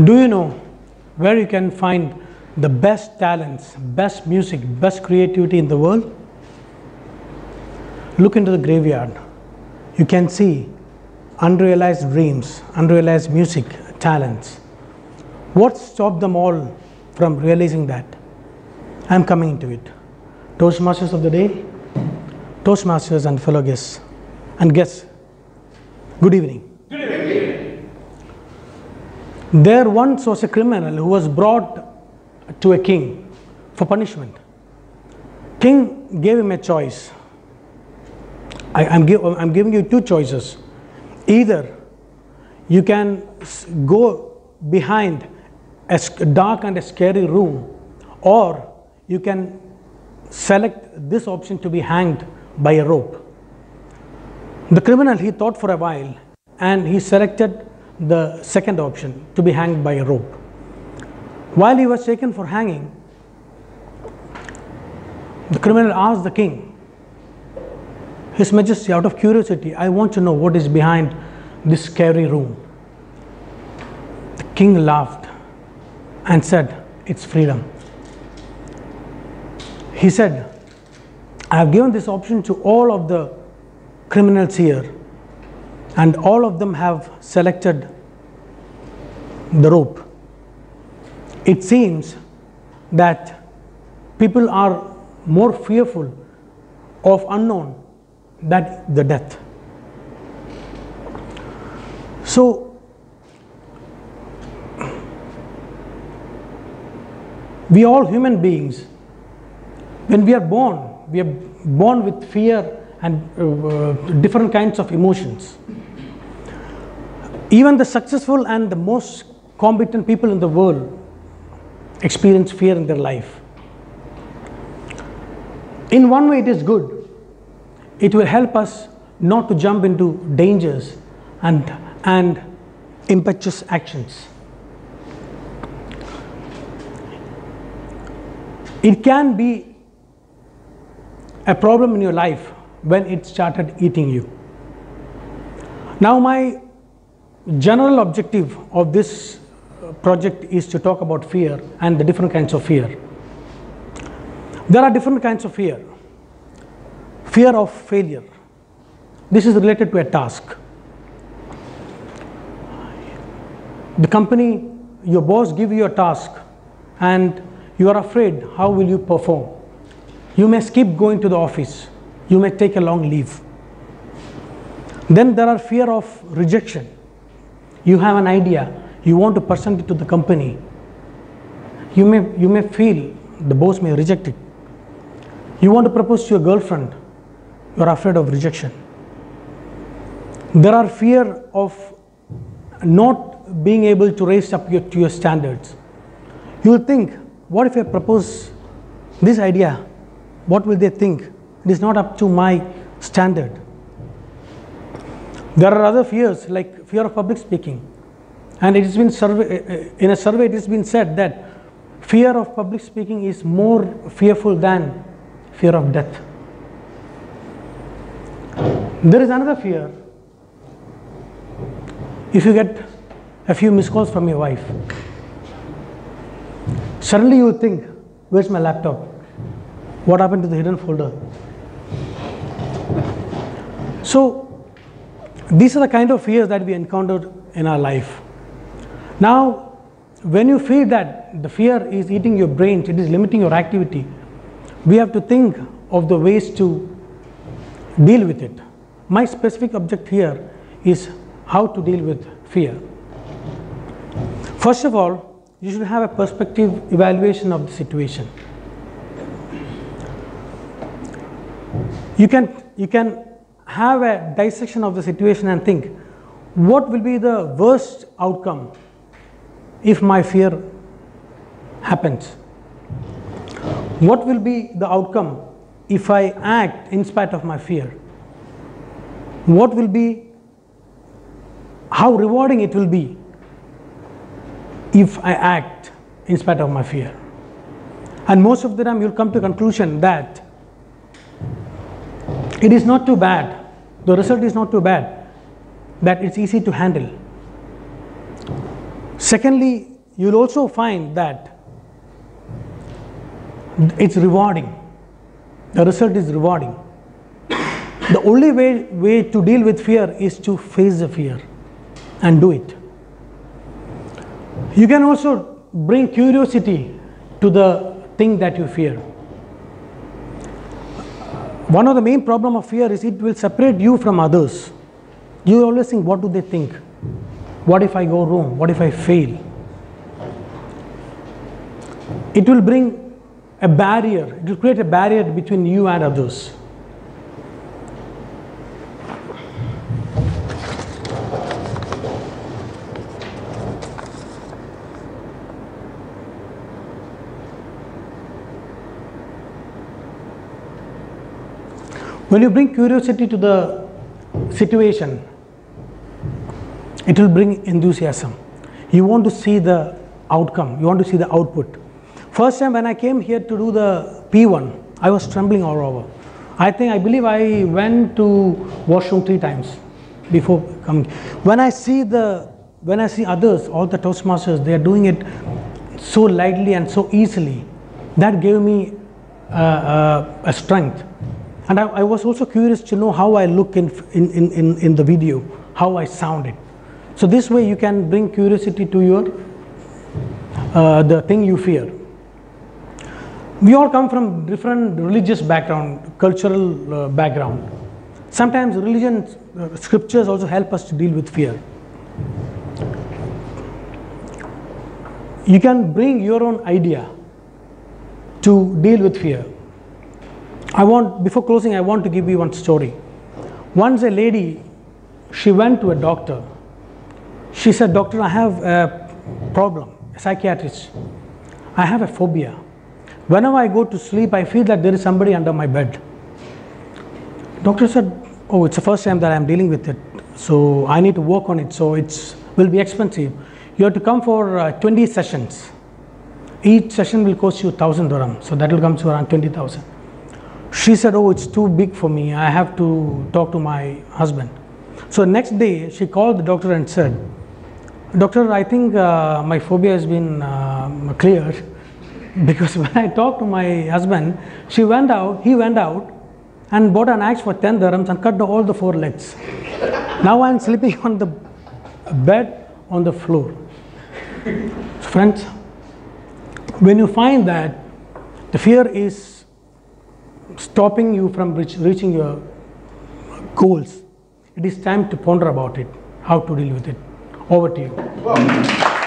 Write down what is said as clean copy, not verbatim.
Do you know where you can find the best talents, best music, best creativity in the world? Look into the graveyard. You can see unrealized dreams, unrealized music, talents. What stopped them all from realizing that? I'm coming into it. Toastmasters of the day, Toastmasters and fellow guests. And guests, good evening. Good evening. There once was a criminal who was brought to a king for punishment. King gave him a choice. I'm giving you two choices. Either you can go behind a dark and a scary room, or you can select this option to be hanged by a rope. The criminal, he thought for a while and he selected the second option, to be hanged by a rope. While he was taken for hanging, the criminal asked the king, His Majesty, out of curiosity, I want to know what is behind this scary room. The king laughed and said, it's freedom. He said, I have given this option to all of the criminals here, and all of them have selected the rope. It seems that people are more fearful of unknown than the death. So we all human beings, when we are born with fear and different kinds of emotions. Even the successful and the most competent people in the world experience fear in their life. In one way it is good. It will help us not to jump into dangers and impetuous actions. It can be a problem in your life when it started eating you. Now my general objective of this project is to talk about fear and the different kinds of fear. There are different kinds of fear. Fear of failure. This is related to a task. The company, your boss gives you a task and you are afraid how will you perform. You may skip going to the office. You may take a long leave. Then there are fear of rejection. You have an idea, you want to present it to the company. You may feel the boss may reject it. You want to propose to your girlfriend, you are afraid of rejection. There are fear of not being able to raise up to your standards. You will think, what if I propose this idea? What will they think? It is not up to my standard. There are other fears like fear of public speaking, and it has been in a survey it has been said that fear of public speaking is more fearful than fear of death. There is another fear. If you get a few missed calls from your wife, suddenly you will think, where's my laptop? What happened to the hidden folder? So these are the kind of fears that we encountered in our life. Now, when you feel that the fear is eating your brains, it is limiting your activity, we have to think of the ways to deal with it. My specific object here is how to deal with fear. First of all, you should have a perspective evaluation of the situation. You can have a dissection of the situation and think, what will be the worst outcome if my fear happens? What will be the outcome if I act in spite of my fear? What will be, how rewarding it will be if I act in spite of my fear? And most of the time you'll come to a conclusion that it is not too bad, the result is not too bad, that it's easy to handle. Secondly, you'll also find that it's rewarding. The result is rewarding. The only way to deal with fear is to face the fear and do it. You can also bring curiosity to the thing that you fear. One of the main problems of fear is it will separate you from others. You always think, what do they think? What if I go wrong? What if I fail? It will bring a barrier. It will create a barrier between you and others. When you bring curiosity to the situation, it will bring enthusiasm. You want to see the outcome, you want to see the output. First time when I came here to do the P1, I was trembling all over. I believe I went to washroom 3 times before coming. When I see others, all the Toastmasters, they are doing it so lightly and so easily, that gave me a strength. And I was also curious to know how I look in the video, how I sounded. So this way you can bring curiosity to your the thing you fear. We all come from different religious background, cultural background. Sometimes religion scriptures also help us to deal with fear. You can bring your own idea to deal with fear. Before closing, I want to give you one story. Once a lady, she went to a doctor. She said, "Doctor, I have a problem, a psychiatrist. I have a phobia. Whenever I go to sleep, I feel that there is somebody under my bed." Doctor said, "Oh, it's the first time that I'm dealing with it, so I need to work on it, so it will be expensive. You have to come for 20 sessions. Each session will cost you 1,000 dirham, so that will come to around 20,000. She said, "Oh, it's too big for me. I have to talk to my husband." So next day, she called the doctor and said, "Doctor, I think my phobia has been cleared, because when I talked to my husband, he went out and bought an axe for 10 dirhams and cut all the 4 legs. Now I'm sleeping on the bed on the floor." Friends, when you find that the fear is stopping you from reaching your goals, it is time to ponder about it, how to deal with it. Over to you.